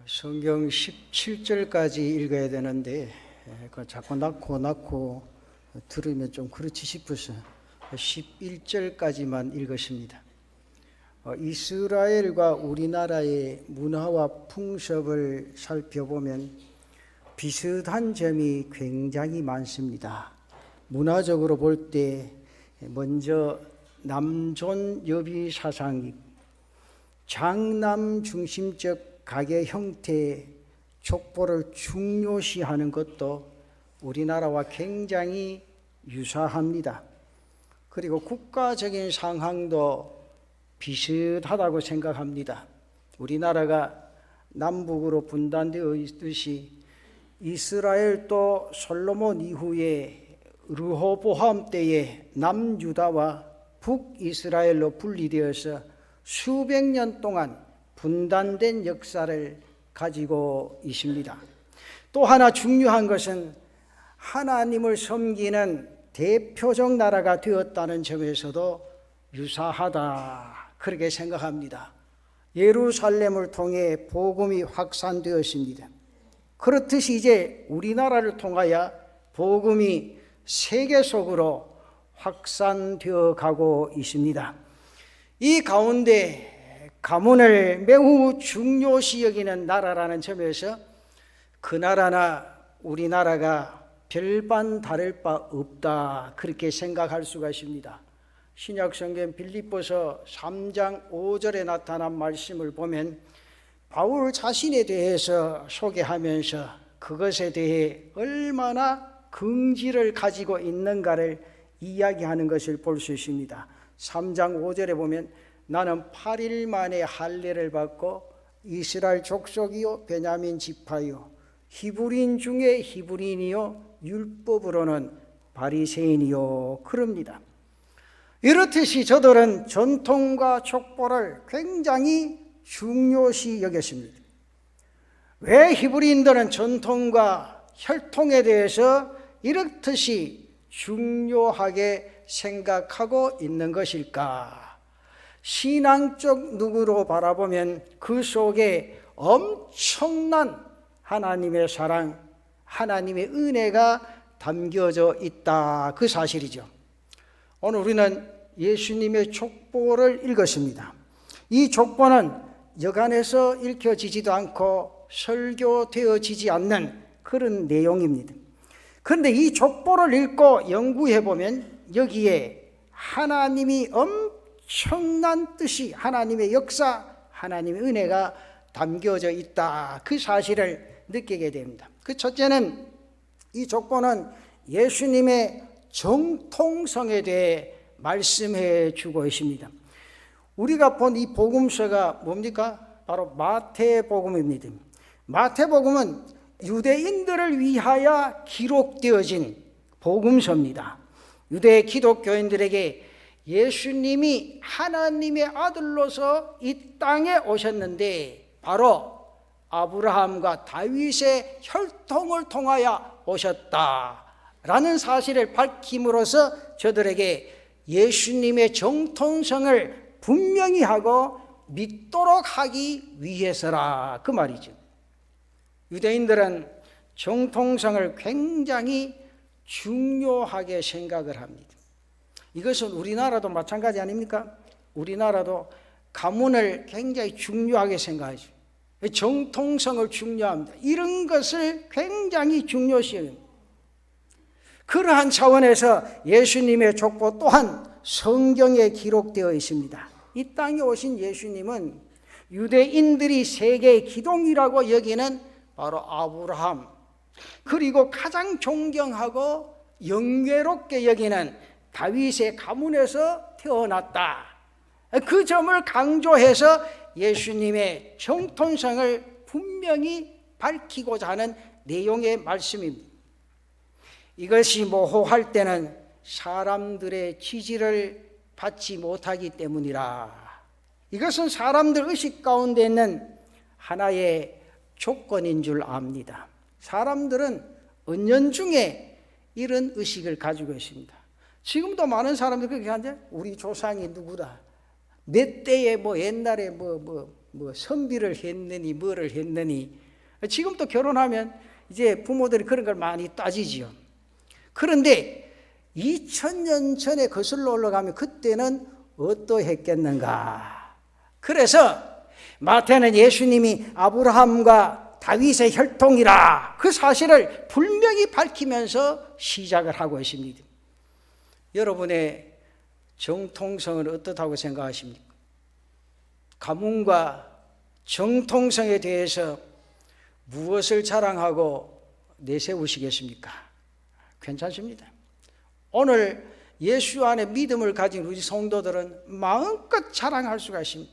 성경 17절까지 읽어야 되는데 자꾸 낳고 들으면 좀 그렇지 싶어서 11절까지만 읽었습니다. 이스라엘과 우리나라의 문화와 풍습을 살펴보면 비슷한 점이 굉장히 많습니다. 문화적으로 볼 때 먼저 남존 여비 사상이 장남 중심적 가계 형태의 족보를 중요시하는 것도 우리나라와 굉장히 유사합니다. 그리고 국가적인 상황도 비슷하다고 생각합니다. 우리나라가 남북으로 분단되어 있듯이 이스라엘도 솔로몬 이후에 르호보암 때에 남유다와 북이스라엘로 분리되어서 수백 년 동안 분단된 역사를 가지고 있습니다. 또 하나 중요한 것은 하나님을 섬기는 대표적 나라가 되었다는 점에서도 유사하다, 그렇게 생각합니다. 예루살렘을 통해 복음이 확산되었습니다. 그렇듯이 이제 우리나라를 통하여 복음이 세계 속으로 확산되어 가고 있습니다. 이 가운데 가문을 매우 중요시 여기는 나라라는 점에서 그 나라나 우리나라가 별반 다를 바 없다, 그렇게 생각할 수가 있습니다. 신약성경 빌립보서 3장 5절에 나타난 말씀을 보면 바울 자신에 대해서 소개하면서 그것에 대해 얼마나 긍지를 가지고 있는가를 이야기하는 것을 볼 수 있습니다. 3장 5절에 보면 나는 8일 만에 할례를 받고 이스라엘 족속이요 베냐민 지파요 히브리인 중에 히브리인이요 율법으로는 바리새인이요 그럽니다. 이렇듯이 저들은 전통과 족보를 굉장히 중요시 여겼습니다. 왜 히브리인들은 전통과 혈통에 대해서 이렇듯이 중요하게 생각하고 있는 것일까? 신앙적 눈으로 바라보면 그 속에 엄청난 하나님의 사랑, 하나님의 은혜가 담겨져 있다, 그 사실이죠. 오늘 우리는 예수님의 족보를 읽었습니다. 이 족보는 여간에서 읽혀지지도 않고 설교되어지지 않는 그런 내용입니다. 그런데 이 족보를 읽고 연구해 보면 여기에 하나님이 엄청난 뜻이, 하나님의 역사, 하나님의 은혜가 담겨져 있다, 그 사실을 느끼게 됩니다. 그 첫째는 이 족보는 예수님의 정통성에 대해 말씀해 주고 있습니다. 우리가 본 이 복음서가 뭡니까? 바로 마태복음입니다. 마태복음은 유대인들을 위하여 기록되어진 복음서입니다. 유대 기독교인들에게 예수님이 하나님의 아들로서 이 땅에 오셨는데 바로 아브라함과 다윗의 혈통을 통하여 오셨다라는 사실을 밝힘으로써 저들에게 예수님의 정통성을 분명히 하고 믿도록 하기 위해서라, 그 말이죠. 유대인들은 정통성을 굉장히 중요하게 생각을 합니다. 이것은 우리나라도 마찬가지 아닙니까? 우리나라도 가문을 굉장히 중요하게 생각하죠. 정통성을 중요합니다. 이런 것을 굉장히 중요시 여깁니다. 그러한 차원에서 예수님의 족보 또한 성경에 기록되어 있습니다. 이 땅에 오신 예수님은 유대인들이 세계의 기둥이라고 여기는 바로 아브라함, 그리고 가장 존경하고 영예롭게 여기는 다윗의 가문에서 태어났다, 그 점을 강조해서 예수님의 정통성을 분명히 밝히고자 하는 내용의 말씀입니다. 이것이 모호할 때는 사람들의 지지를 받지 못하기 때문이라. 이것은 사람들 의식 가운데 있는 하나의 조건인 줄 압니다. 사람들은 은연중에 이런 의식을 가지고 있습니다. 지금도 많은 사람들이 그렇게 하는데 우리 조상이 누구다, 내 때에 뭐 옛날에 뭐 뭐 선비를 했느니 뭐를 했느니. 지금도 결혼하면 이제 부모들이 그런 걸 많이 따지지요. 그런데 2000년 전에 거슬러 올라가면 그때는 어떠했겠는가. 그래서 마태는 예수님이 아브라함과 다윗의 혈통이라 그 사실을 분명히 밝히면서 시작을 하고 있습니다. 여러분의 정통성은 어떻다고 생각하십니까? 가문과 정통성에 대해서 무엇을 자랑하고 내세우시겠습니까? 괜찮습니다. 오늘 예수 안에 믿음을 가진 우리 성도들은 마음껏 자랑할 수가 있습니다.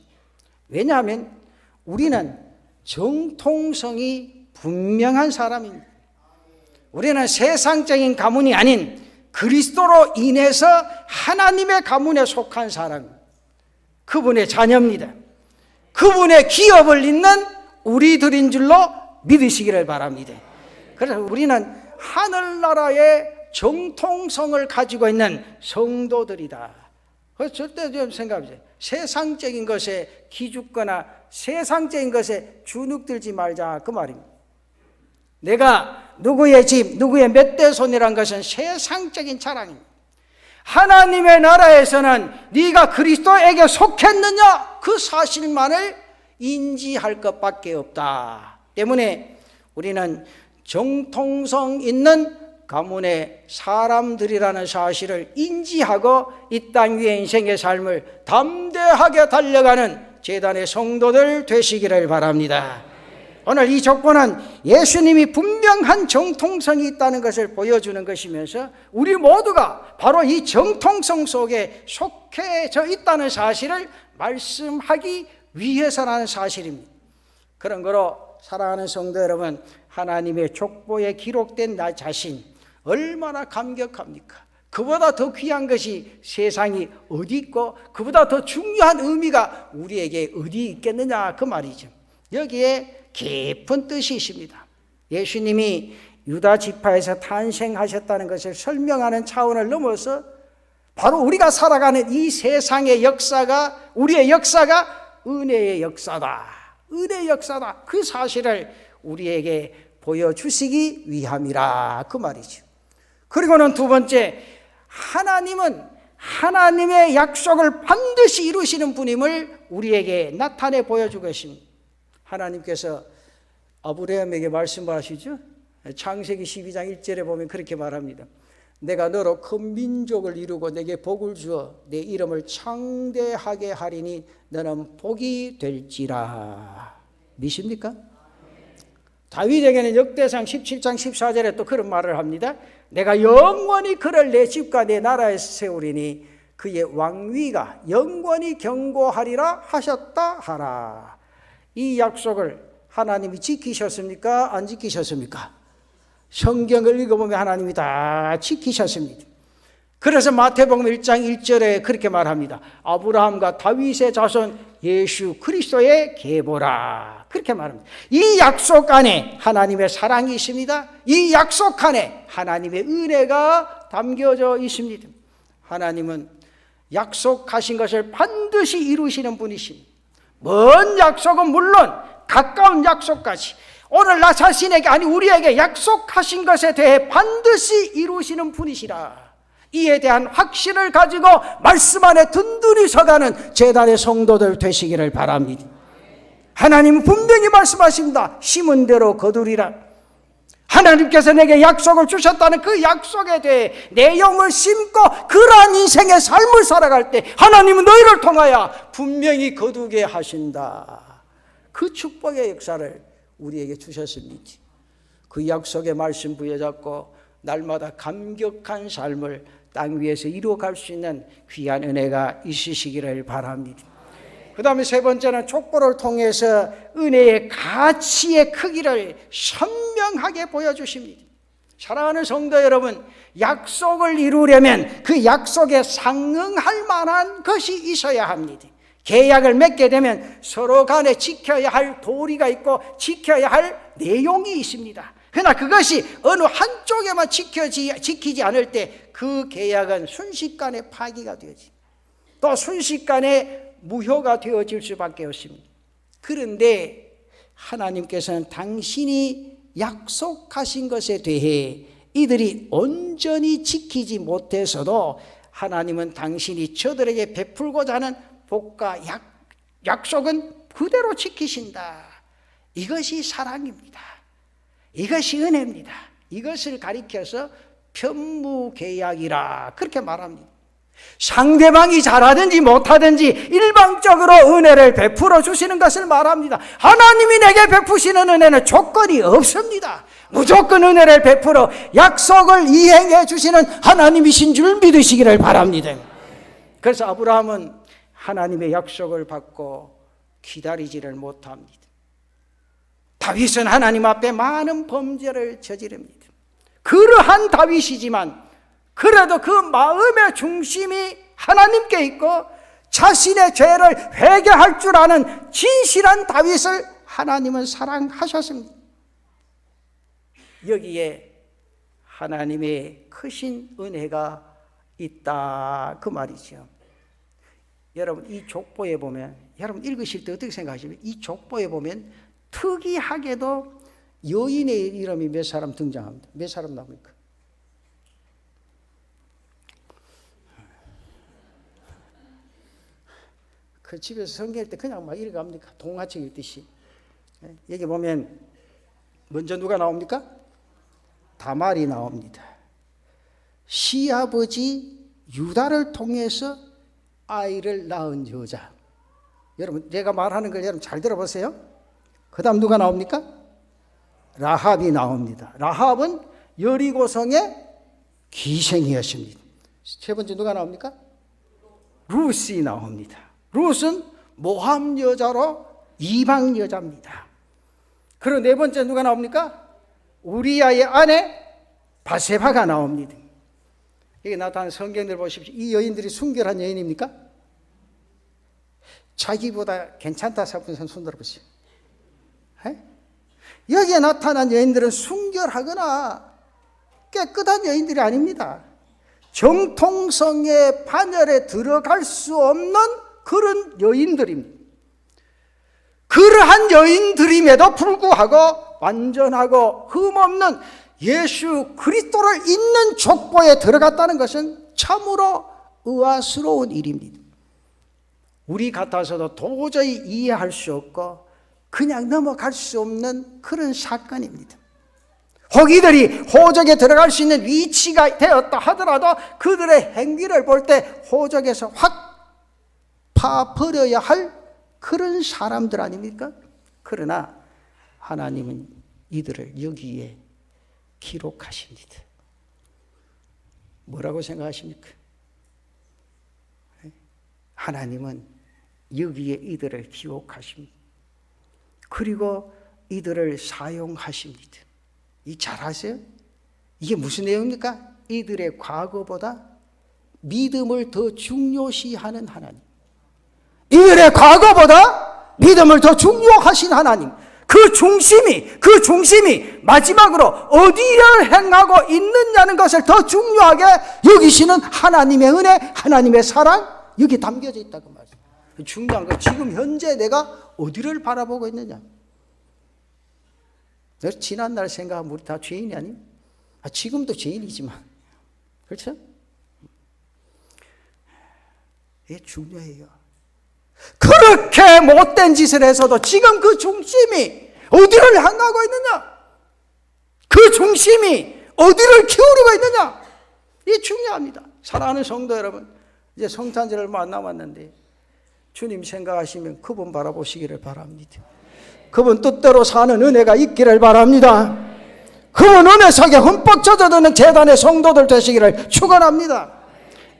왜냐하면 우리는 정통성이 분명한 사람입니다. 우리는 세상적인 가문이 아닌 그리스도로 인해서 하나님의 가문에 속한 사람, 그분의 자녀입니다. 그분의 기업을 잇는 우리들인 줄로 믿으시기를 바랍니다. 그래서 우리는 하늘나라의 정통성을 가지고 있는 성도들이다. 그래서 절대 좀 생각해보세요. 세상적인 것에 기죽거나 세상적인 것에 주눅들지 말자, 그 말입니다. 내가 누구의 집, 누구의 몇 대 손이란 것은 세상적인 자랑입니다. 하나님의 나라에서는 네가 그리스도에게 속했느냐, 그 사실만을 인지할 것밖에 없다. 때문에 우리는 정통성 있는 가문의 사람들이라는 사실을 인지하고 이 땅 위의 인생의 삶을 담대하게 달려가는 제단의 성도들 되시기를 바랍니다. 오늘 이 조건은 예수님이 분명한 정통성이 있다는 것을 보여주는 것이면서 우리 모두가 바로 이 정통성 속에 속해져 있다는 사실을 말씀하기 위해서라는 사실입니다. 그런 거로 사랑하는 성도 여러분, 하나님의 족보에 기록된 나 자신 얼마나 감격합니까? 그보다 더 귀한 것이 세상이 어디 있고 그보다 더 중요한 의미가 우리에게 어디 있겠느냐, 그 말이죠. 여기에 깊은 뜻이 있습니다. 예수님이 유다 지파에서 탄생하셨다는 것을 설명하는 차원을 넘어서 바로 우리가 살아가는 이 세상의 역사가, 우리의 역사가 은혜의 역사다, 은혜의 역사다, 그 사실을 우리에게 보여주시기 위함이라, 그 말이죠. 그리고는 두 번째, 하나님은 하나님의 약속을 반드시 이루시는 분임을 우리에게 나타내 보여주고 계십니다. 하나님께서 아브라함에게 말씀하시죠. 창세기 12장 1절에 보면 그렇게 말합니다. 내가 너로 큰 민족을 이루고 내게 복을 주어 내 이름을 창대하게 하리니 너는 복이 될지라. 믿습니까? 다윗에게는 역대상 17장 14절에 또 그런 말을 합니다. 내가 영원히 그를 내 집과 내 나라에 세우리니 그의 왕위가 영원히 견고하리라 하셨다 하라. 이 약속을 하나님이 지키셨습니까? 안 지키셨습니까? 성경을 읽어보면 하나님이 다 지키셨습니다. 그래서 마태복음 1장 1절에 그렇게 말합니다. 아브라함과 다윗의 자손 예수 그리스도의 계보라, 그렇게 말합니다. 이 약속 안에 하나님의 사랑이 있습니다. 이 약속 안에 하나님의 은혜가 담겨져 있습니다. 하나님은 약속하신 것을 반드시 이루시는 분이십니다. 먼 약속은 물론 가까운 약속까지 오늘 나 자신에게, 아니 우리에게 약속하신 것에 대해 반드시 이루시는 분이시라. 이에 대한 확신을 가지고 말씀 안에 든든히 서가는 제단의 성도들 되시기를 바랍니다. 하나님은 분명히 말씀하십니다. 심은 대로 거두리라. 하나님께서 내게 약속을 주셨다는 그 약속에 대해 내 영을 심고 그러한 인생의 삶을 살아갈 때 하나님은 너희를 통하여 분명히 거두게 하신다. 그 축복의 역사를 우리에게 주셨습니다. 그 약속의 말씀 부여잡고 날마다 감격한 삶을 땅 위에서 이루어갈 수 있는 귀한 은혜가 있으시기를 바랍니다. 그 다음에 세 번째는 족보를 통해서 은혜의 가치의 크기를 선명하게 보여주십니다. 사랑하는 성도 여러분, 약속을 이루려면 그 약속에 상응할 만한 것이 있어야 합니다. 계약을 맺게 되면 서로 간에 지켜야 할 도리가 있고 지켜야 할 내용이 있습니다. 그러나 그것이 어느 한쪽에만 지키지 않을 때 그 계약은 순식간에 파기가 되어집니다. 또 순식간에 무효가 되어질 수밖에 없습니다. 그런데 하나님께서는 당신이 약속하신 것에 대해 이들이 온전히 지키지 못해서도 하나님은 당신이 저들에게 베풀고자 하는 복과 약속은 그대로 지키신다. 이것이 사랑입니다. 이것이 은혜입니다. 이것을 가리켜서 편무계약이라 그렇게 말합니다. 상대방이 잘하든지 못하든지 일방적으로 은혜를 베풀어 주시는 것을 말합니다. 하나님이 내게 베푸시는 은혜는 조건이 없습니다. 무조건 은혜를 베풀어 약속을 이행해 주시는 하나님이신 줄 믿으시기를 바랍니다. 그래서 아브라함은 하나님의 약속을 받고 기다리지를 못합니다. 다윗은 하나님 앞에 많은 범죄를 저지릅니다. 그러한 다윗이지만 그래도 그 마음의 중심이 하나님께 있고 자신의 죄를 회개할 줄 아는 진실한 다윗을 하나님은 사랑하셨습니다. 여기에 하나님의 크신 은혜가 있다 그 말이죠. 여러분 이 족보에 보면, 여러분 읽으실 때 어떻게 생각하십니까? 이 족보에 보면 특이하게도 여인의 이름이 몇 사람 등장합니다. 몇 사람 나옵니까? 그 집에서 성경할 때 그냥 막 이렇게 갑니까? 동화책 읽듯이. 여기 보면 먼저 누가 나옵니까? 다말이 나옵니다. 시아버지 유다를 통해서 아이를 낳은 여자. 여러분 제가 말하는 걸 여러분 잘 들어보세요. 그 다음 누가 나옵니까? 라합이 나옵니다. 라합은 여리고성의 기생이었습니다. 세 번째 누가 나옵니까? 루시 나옵니다. 룻은 모함 여자로 이방 여자입니다. 그리고 네 번째 누가 나옵니까? 우리아의 아내 바세바가 나옵니다. 여기 나타난 성경들 보십시오. 이 여인들이 순결한 여인입니까? 자기보다 괜찮다 싶은 손 들어보세요. 여기에 나타난 여인들은 순결하거나 깨끗한 여인들이 아닙니다. 정통성의 반열에 들어갈 수 없는 그런 여인들입니다. 그러한 여인들임에도 불구하고 완전하고 흠없는 예수 그리스도를 잇는 족보에 들어갔다는 것은 참으로 의아스러운 일입니다. 우리 같아서도 도저히 이해할 수 없고 그냥 넘어갈 수 없는 그런 사건입니다. 혹 이들이 호적에 들어갈 수 있는 위치가 되었다 하더라도 그들의 행위를 볼 때 호적에서 확 파버려야 할 그런 사람들 아닙니까? 그러나 하나님은 이들을 여기에 기록하십니다. 뭐라고 생각하십니까? 하나님은 여기에 이들을 기록하십니다. 그리고 이들을 사용하십니다. 이 잘 아세요? 이게 무슨 내용입니까? 이들의 과거보다 믿음을 더 중요시하는 하나님. 이들의 과거보다 믿음을 더 중요하신 하나님. 그 중심이 마지막으로 어디를 행하고 있느냐는 것을 더 중요하게 여기시는 하나님의 은혜, 하나님의 사랑, 여기 담겨져 있다고 말이에요. 중요한 건 지금 현재 내가 어디를 바라보고 있느냐. 지난날 생각하면 우리 다 죄인이 아니에요? 지금도 죄인이지만. 그렇죠? 이게 중요해요. 그렇게 못된 짓을 해서도 지금 그 중심이 어디를 향하고 있느냐? 그 중심이 어디를 기울이고 있느냐? 이게 중요합니다. 사랑하는 성도 여러분, 이제 성탄절 얼마 안 남았는데 주님 생각하시면 그분 바라보시기를 바랍니다. 그분 뜻대로 사는 은혜가 있기를 바랍니다. 그분 은혜 속에 흠뻑 젖어드는 재단의 성도들 되시기를 축원합니다.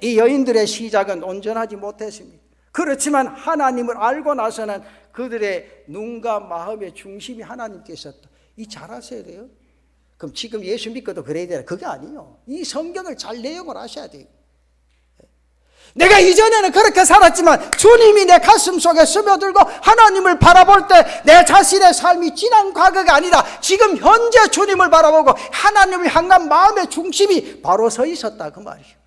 이 여인들의 시작은 온전하지 못했습니다. 그렇지만 하나님을 알고 나서는 그들의 눈과 마음의 중심이 하나님께 있었다. 이 잘 아셔야 돼요. 그럼 지금 예수 믿고도 그래야 되나? 그게 아니에요. 이 성경을 잘 내용을 아셔야 돼요. 내가 이전에는 그렇게 살았지만 주님이 내 가슴 속에 스며들고 하나님을 바라볼 때 내 자신의 삶이 지난 과거가 아니라 지금 현재 주님을 바라보고 하나님을 향한 마음의 중심이 바로 서 있었다 그 말이에요.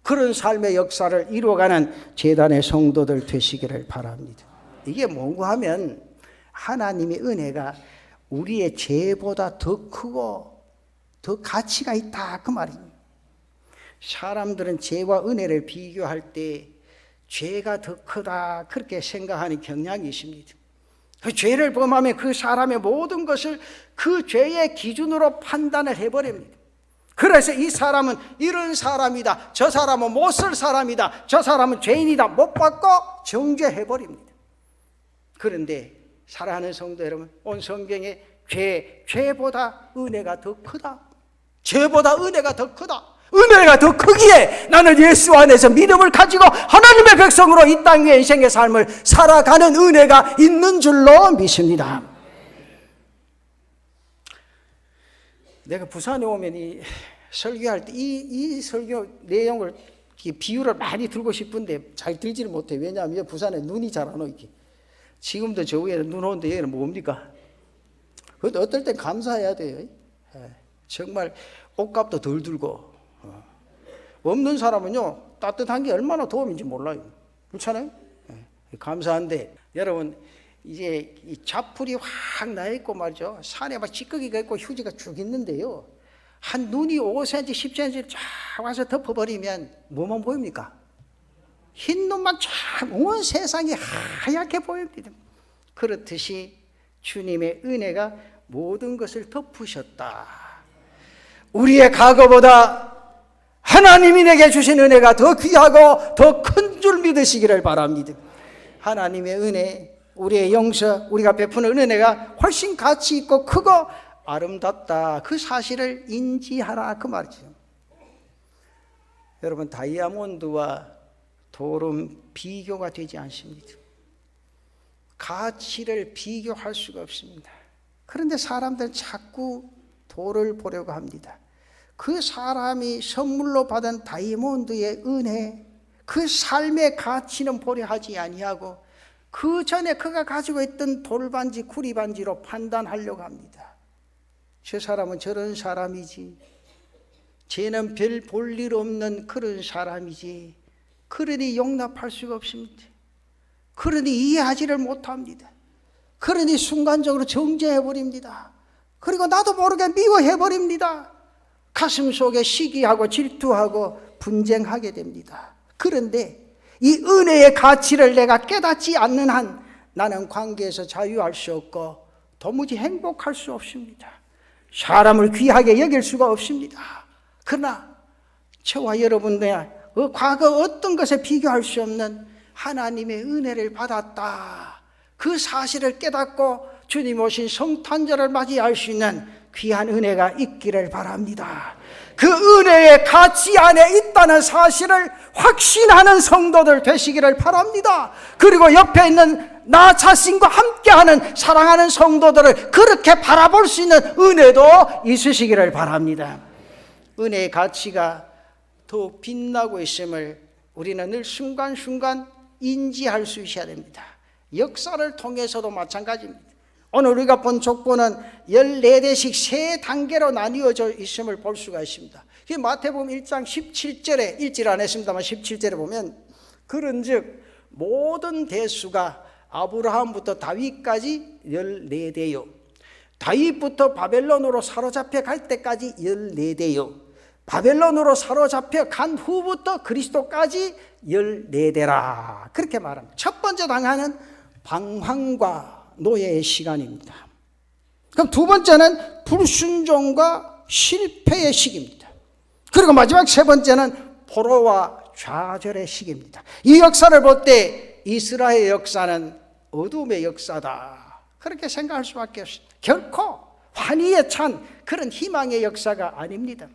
그런 삶의 역사를 이루어가는 재단의 성도들 되시기를 바랍니다. 이게 뭔가 하면 하나님의 은혜가 우리의 죄보다 더 크고 더 가치가 있다 그 말입니다. 사람들은 죄와 은혜를 비교할 때 죄가 더 크다 그렇게 생각하는 경향이 있습니다. 그 죄를 범하면 그 사람의 모든 것을 그 죄의 기준으로 판단을 해버립니다. 그래서 이 사람은 이런 사람이다, 저 사람은 못 쓸 사람이다, 저 사람은 죄인이다 못 받고 정죄해버립니다. 그런데 사랑하는 성도 여러분, 온 성경에 죄보다 은혜가 더 크다, 죄보다 은혜가 더 크다, 은혜가 더 크기에 나는 예수 안에서 믿음을 가지고 하나님의 백성으로 이 땅 위에 인생의 삶을 살아가는 은혜가 있는 줄로 믿습니다. 내가 부산에 오면 이 설교할 때 이 설교 내용을 비유를 많이 들고 싶은데 잘 들지를 못해. 왜냐하면 부산에 눈이 잘 안 오게. 지금도 저 위에는 눈 오는데 여기는 뭡니까? 그런데 어떨 땐 감사해야 돼요. 정말 옷값도 덜 들고. 없는 사람은요 따뜻한 게 얼마나 도움인지 몰라요. 그렇잖아요. 감사한데 여러분, 이제 이 자풀이 확 나 있고 말이죠, 산에 막 찌꺼기가 있고 휴지가 쭉 있는데요, 한 눈이 5cm 10cm 쫙 와서 덮어버리면 뭐만 보입니까? 흰 눈만 쫙, 온 세상이 하얗게 보입니다. 그렇듯이 주님의 은혜가 모든 것을 덮으셨다. 우리의 과거보다 하나님이 내게 주신 은혜가 더 귀하고 더 큰 줄 믿으시기를 바랍니다. 하나님의 은혜, 우리의 용서, 우리가 베푸는 은혜가 훨씬 가치 있고 크고 아름답다 그 사실을 인지하라 그 말이죠. 여러분, 다이아몬드와 돌은 비교가 되지 않습니다. 가치를 비교할 수가 없습니다. 그런데 사람들은 자꾸 돌을 보려고 합니다. 그 사람이 선물로 받은 다이아몬드의 은혜, 그 삶의 가치는 보려 하지 아니하고 그 전에 그가 가지고 있던 돌반지, 구리반지로 판단하려고 합니다. 저 사람은 저런 사람이지, 쟤는 별 볼 일 없는 그런 사람이지, 그러니 용납할 수가 없습니다. 그러니 이해하지를 못합니다. 그러니 순간적으로 정죄해버립니다. 그리고 나도 모르게 미워해버립니다. 가슴 속에 시기하고 질투하고 분쟁하게 됩니다. 그런데 이 은혜의 가치를 내가 깨닫지 않는 한 나는 관계에서 자유할 수 없고 도무지 행복할 수 없습니다. 사람을 귀하게 여길 수가 없습니다. 그러나 저와 여러분의 과거 어떤 것에 비교할 수 없는 하나님의 은혜를 받았다, 그 사실을 깨닫고 주님 오신 성탄절을 맞이할 수 있는 귀한 은혜가 있기를 바랍니다. 그 은혜의 가치 안에 있다는 사실을 확신하는 성도들 되시기를 바랍니다. 그리고 옆에 있는 나 자신과 함께하는 사랑하는 성도들을 그렇게 바라볼 수 있는 은혜도 있으시기를 바랍니다. 은혜의 가치가 더욱 빛나고 있음을 우리는 늘 순간순간 인지할 수 있어야 됩니다. 역사를 통해서도 마찬가지입니다. 오늘 우리가 본 족보는 14대씩 3단계로 나뉘어져 있음을 볼 수가 있습니다. 마태복음 1장 17절에 읽질 않았습니다만 17절에 보면 그런즉 모든 대수가 아브라함부터 다윗까지 14대요, 다윗부터 바벨론으로 사로잡혀 갈 때까지 14대요, 바벨론으로 사로잡혀 간 후부터 그리스도까지 14대라 그렇게 말합니다. 첫 번째 당하는 방황과 노예의 시간입니다. 그럼 두 번째는 불순종과 실패의 시기입니다. 그리고 마지막 세 번째는 포로와 좌절의 시기입니다. 이 역사를 볼 때 이스라엘의 역사는 어둠의 역사다 그렇게 생각할 수밖에 없습니다. 결코 환희에 찬 그런 희망의 역사가 아닙니다.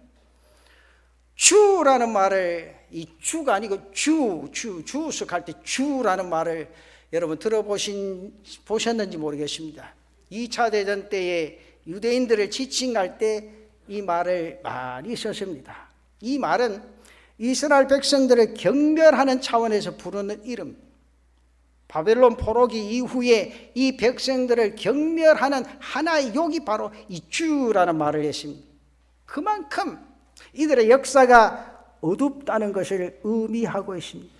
주라는 말을, 이 주가 아니고 주석할 때 주라는 말을 여러분 들어보셨는지 모르겠습니다. 2차 대전 때에 유대인들을 지칭할 때 이 말을 많이 썼습니다. 이 말은 이스라엘 백성들을 경멸하는 차원에서 부르는 이름, 바벨론 포로기 이후에 이 백성들을 경멸하는 하나의 욕이 바로 이 주라는 말을 했습니다. 그만큼 이들의 역사가 어둡다는 것을 의미하고 있습니다.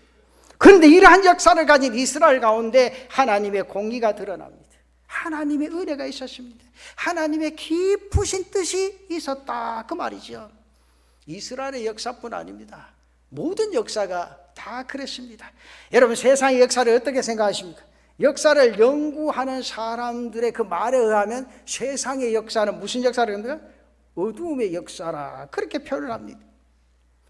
그런데 이러한 역사를 가진 이스라엘 가운데 하나님의 공의가 드러납니다. 하나님의 은혜가 있었습니다. 하나님의 깊으신 뜻이 있었다, 그 말이죠. 이스라엘의 역사뿐 아닙니다. 모든 역사가 다 그랬습니다. 여러분, 세상의 역사를 어떻게 생각하십니까? 역사를 연구하는 사람들의 그 말에 의하면 세상의 역사는 무슨 역사를 합니까? 어두움의 역사라, 그렇게 표현을 합니다.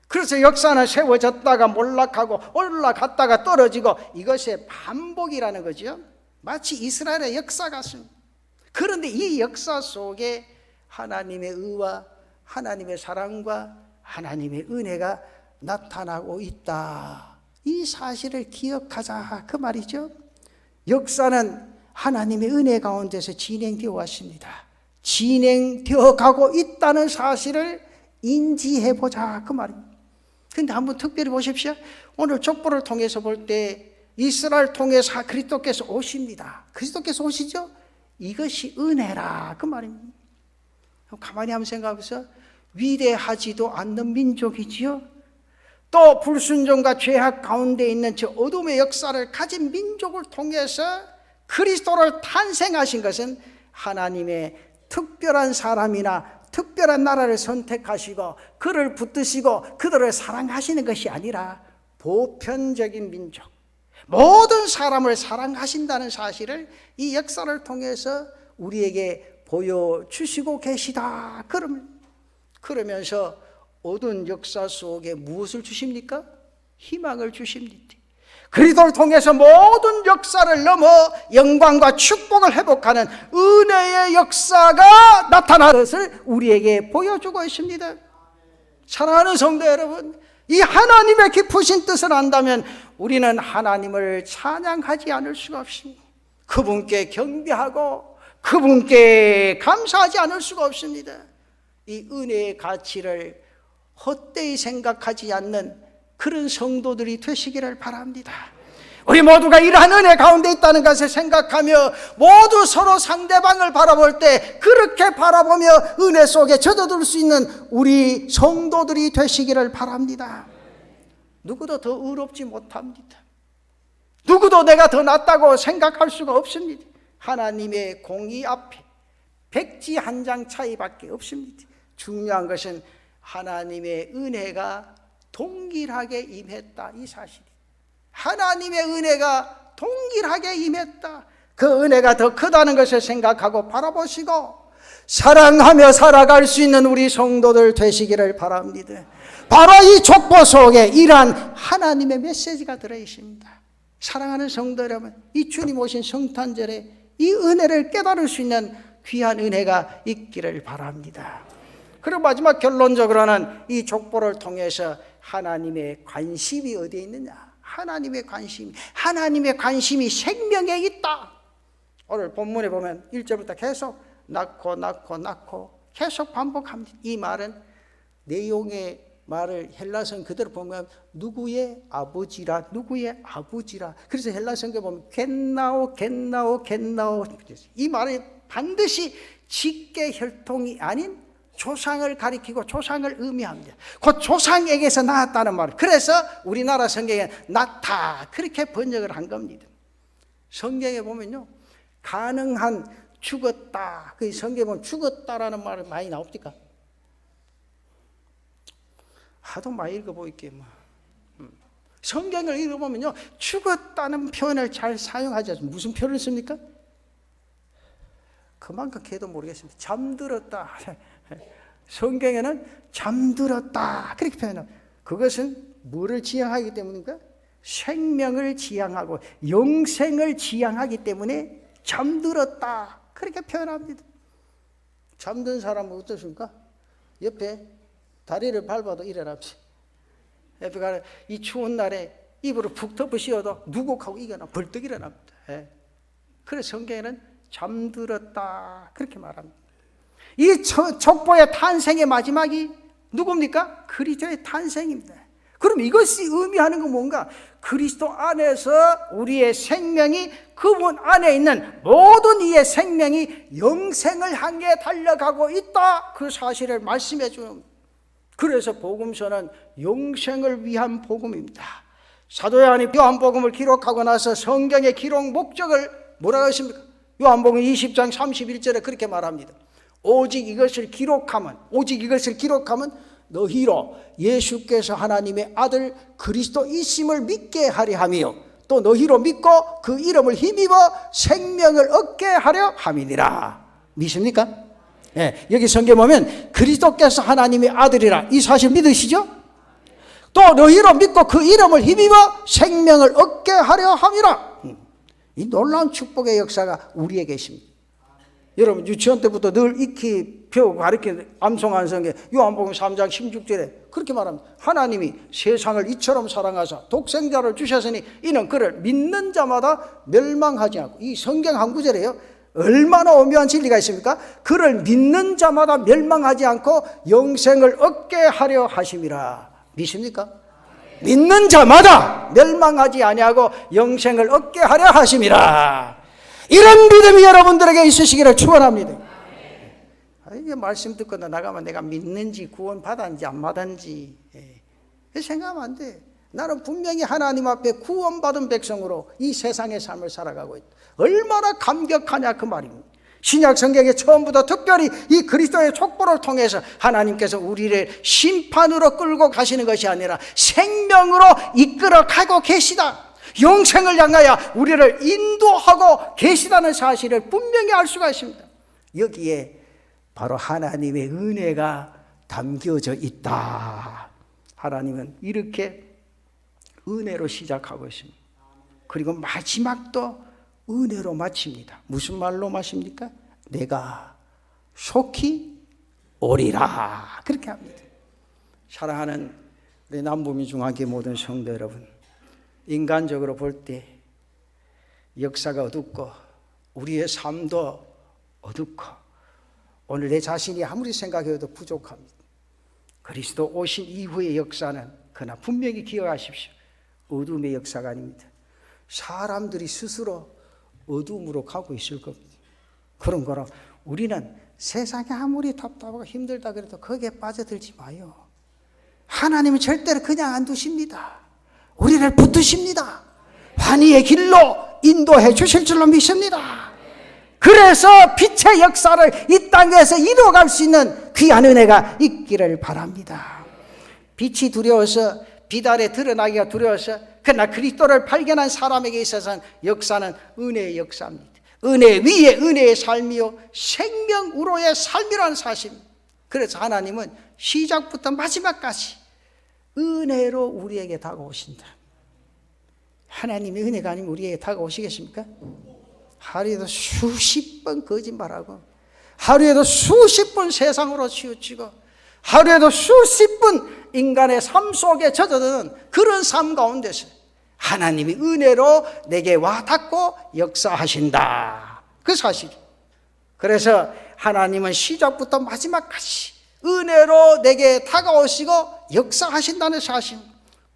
그래서 역사는 세워졌다가 몰락하고 올라갔다가 떨어지고 이것의 반복이라는 거죠. 마치 이스라엘의 역사 같습니다. 그런데 이 역사 속에 하나님의 의와 하나님의 사랑과 하나님의 은혜가 나타나고 있다, 이 사실을 기억하자, 그 말이죠. 역사는 하나님의 은혜 가운데서 진행되어 왔습니다. 진행되어 가고 있다는 사실을 인지해 보자, 그 말입니다. 근데 한번 특별히 보십시오. 오늘 족보를 통해서 볼 때 이스라엘 통해서 그리스도께서 오십니다. 그리스도께서 오시죠? 이것이 은혜라, 그 말입니다. 가만히 한번 생각해보세요. 위대하지도 않는 민족이지요. 또 불순종과 죄악 가운데 있는 저 어둠의 역사를 가진 민족을 통해서 그리스도를 탄생하신 것은 하나님의 특별한 사람이나 특별한 나라를 선택하시고 그를 붙드시고 그들을 사랑하시는 것이 아니라 보편적인 민족, 모든 사람을 사랑하신다는 사실을 이 역사를 통해서 우리에게 보여주시고 계시다. 그러면서 어두운 역사 속에 무엇을 주십니까? 희망을 주십니다. 그리스도를 통해서 모든 역사를 넘어 영광과 축복을 회복하는 은혜의 역사가 나타나는 것을 우리에게 보여주고 있습니다. 사랑하는 성도 여러분, 이 하나님의 깊으신 뜻을 안다면 우리는 하나님을 찬양하지 않을 수가 없습니다. 그분께 경배하고 그분께 감사하지 않을 수가 없습니다. 이 은혜의 가치를 헛되이 생각하지 않는 그런 성도들이 되시기를 바랍니다. 우리 모두가 이러한 은혜 가운데 있다는 것을 생각하며 모두 서로 상대방을 바라볼 때 그렇게 바라보며 은혜 속에 젖어들 수 있는 우리 성도들이 되시기를 바랍니다. 누구도 더 의롭지 못합니다. 누구도 내가 더 낫다고 생각할 수가 없습니다. 하나님의 공의 앞에 백지 한 장 차이밖에 없습니다. 중요한 것은 하나님의 은혜가 동일하게 임했다, 이 사실이. 하나님의 은혜가 동일하게 임했다, 그 은혜가 더 크다는 것을 생각하고 바라보시고 사랑하며 살아갈 수 있는 우리 성도들 되시기를 바랍니다. 바로 이 족보 속에 이러한 하나님의 메시지가 들어있습니다. 사랑하는 성도 여러분, 이 주님 오신 성탄절에 이 은혜를 깨달을 수 있는 귀한 은혜가 있기를 바랍니다. 그리고 마지막 결론적으로는 이 족보를 통해서 하나님의 관심이 어디에 있느냐? 하나님의 관심이 생명에 있다. 오늘 본문에 보면 1절부터 계속 낳고 계속 반복합니다. 이 말은 내용의 말을 헬라성 그대로 보면 누구의 아버지라. 그래서 헬라성에 보면 겟나오. 이 말은 반드시 직계 혈통이 아닌 조상을 가리키고 조상을 의미합니다. 그 조상에게서 나왔다는 말. 그래서 우리나라 성경에 낳다 그렇게 번역을 한 겁니다. 성경에 보면요, 가능한 죽었다. 그 성경에 보면 죽었다라는 말이 많이 나옵니까? 하도 많이 읽어보일게요. 성경을 읽어보면요, 죽었다는 표현을 잘 사용하지 않습니까? 무슨 표현을 씁니까? 그만큼 걔도 모르겠습니다. 잠들었다. 성경에는 잠들었다 그렇게 표현합니다. 그것은 뭐를 지향하기 때문인가? 생명을 지향하고 영생을 지향하기 때문에 잠들었다 그렇게 표현합니다. 잠든 사람은 어떻습니까? 옆에 다리를 밟아도 일어납니다. 옆에 가는 이 추운 날에 입으로 푹 덮어 씌워도 누국하고 일어나 벌떡 일어납니다. 그래서 성경에는 잠들었다 그렇게 말합니다. 이 족보의 탄생의 마지막이 누굽니까? 그리스도의 탄생입니다. 그럼 이것이 의미하는 건 뭔가? 그리스도 안에서 우리의 생명이, 그분 안에 있는 모든 이의 생명이 영생을 향해 달려가고 있다, 그 사실을 말씀해 주는. 그래서 복음서는 영생을 위한 복음입니다. 사도 요한이 요한복음을 기록하고 나서 성경의 기록 목적을 뭐라고 했습니까? 요한복음 20장 31절에 그렇게 말합니다. 오직 이것을 기록하면 너희로 예수께서 하나님의 아들 그리스도이심을 믿게 하려 하며 또 너희로 믿고 그 이름을 힘입어 생명을 얻게 하려 함이니라. 믿습니까? 네, 여기 성경 보면 그리스도께서 하나님의 아들이라 이 사실 믿으시죠? 또 너희로 믿고 그 이름을 힘입어 생명을 얻게 하려 함이라. 이 놀라운 축복의 역사가 우리에게 있습니다. 여러분 유치원 때부터 늘 익히 배우고 가르치는 암송하는 성경 요한복음 3장 16절에 그렇게 말합니다. 하나님이 세상을 이처럼 사랑하사 독생자를 주셨으니 이는 그를 믿는 자마다 멸망하지 않고, 이 성경 한 구절이에요. 얼마나 오묘한 진리가 있습니까? 그를 믿는 자마다 멸망하지 않고 영생을 얻게 하려 하심이라. 믿습니까? 믿는 자마다 멸망하지 아니하고 영생을 얻게 하려 하심이라. 이런 믿음이 여러분들에게 있으시기를 축원합니다. 이게 말씀 듣고 나가면 내가 믿는지 구원 받았는지 안 받았는지 생각하면 안 돼. 나는 분명히 하나님 앞에 구원받은 백성으로 이 세상의 삶을 살아가고 있다. 얼마나 감격하냐 그 말입니다. 신약 성경에 처음부터 특별히 이 그리스도의 촉보를 통해서 하나님께서 우리를 심판으로 끌고 가시는 것이 아니라 생명으로 이끌어 가고 계시다. 영생을 향하여 우리를 인도하고 계시다는 사실을 분명히 알 수가 있습니다. 여기에 바로 하나님의 은혜가 담겨져 있다. 하나님은 이렇게 은혜로 시작하고 있습니다. 그리고 마지막도 은혜로 마칩니다. 무슨 말로 마십니까? 내가 속히 오리라. 그렇게 합니다. 사랑하는 우리 남부민중학교 모든 성도 여러분, 인간적으로 볼 때 역사가 어둡고 우리의 삶도 어둡고 오늘 내 자신이 아무리 생각해도 부족합니다. 그리스도 오신 이후의 역사는 그러나 분명히 기억하십시오. 어둠의 역사가 아닙니다. 사람들이 스스로 어둠으로 가고 있을 겁니다. 그런 거라 우리는 세상이 아무리 답답하고 힘들다 그래도 거기에 빠져들지 마요. 하나님은 절대로 그냥 안 두십니다. 우리를 붙드십니다. 환희의 길로 인도해 주실 줄로 믿습니다. 그래서 빛의 역사를 이 땅에서 이루어갈 수 있는 귀한 은혜가 있기를 바랍니다. 빛이 두려워서 빛 아래 드러나기가 두려워서 그러나 그리스도를 발견한 사람에게 있어서는 역사는 은혜의 역사입니다. 은혜 위에 은혜의 삶이요 생명으로의 삶이라는 사실입니다. 그래서 하나님은 시작부터 마지막까지 은혜로 우리에게 다가오신다. 하나님의 은혜가 아니면 우리에게 다가오시겠습니까? 하루에도 수십 번 거짓말하고 하루에도 수십 번 세상으로 치우치고 하루에도 수십 번 인간의 삶 속에 젖어드는 그런 삶 가운데서 하나님이 은혜로 내게 와닿고 역사하신다. 그 사실. 그래서 하나님은 시작부터 마지막까지 은혜로 내게 다가오시고 역사하신다는 사실.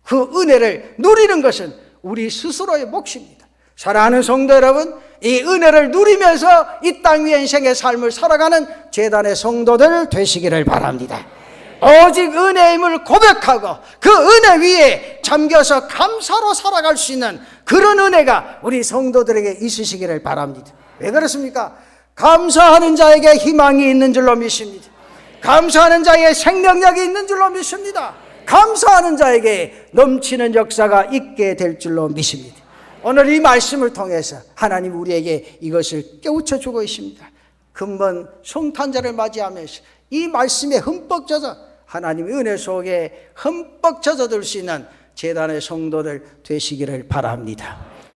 그 은혜를 누리는 것은 우리 스스로의 몫입니다. 사랑하는 성도 여러분, 이 은혜를 누리면서 이 땅 위의 인생의 삶을 살아가는 제단의 성도들 되시기를 바랍니다. 오직 은혜의 힘을 고백하고 그 은혜 위에 잠겨서 감사로 살아갈 수 있는 그런 은혜가 우리 성도들에게 있으시기를 바랍니다. 왜 그렇습니까? 감사하는 자에게 희망이 있는 줄로 믿습니다. 감사하는 자에게 생명력이 있는 줄로 믿습니다. 감사하는 자에게 넘치는 역사가 있게 될 줄로 믿습니다. 오늘 이 말씀을 통해서 하나님 우리에게 이것을 깨우쳐 주고 있습니다. 금번 성탄절을 맞이하면서 이 말씀에 흠뻑 젖어 하나님의 은혜 속에 흠뻑 젖어들 수 있는 제단의 성도들 되시기를 바랍니다.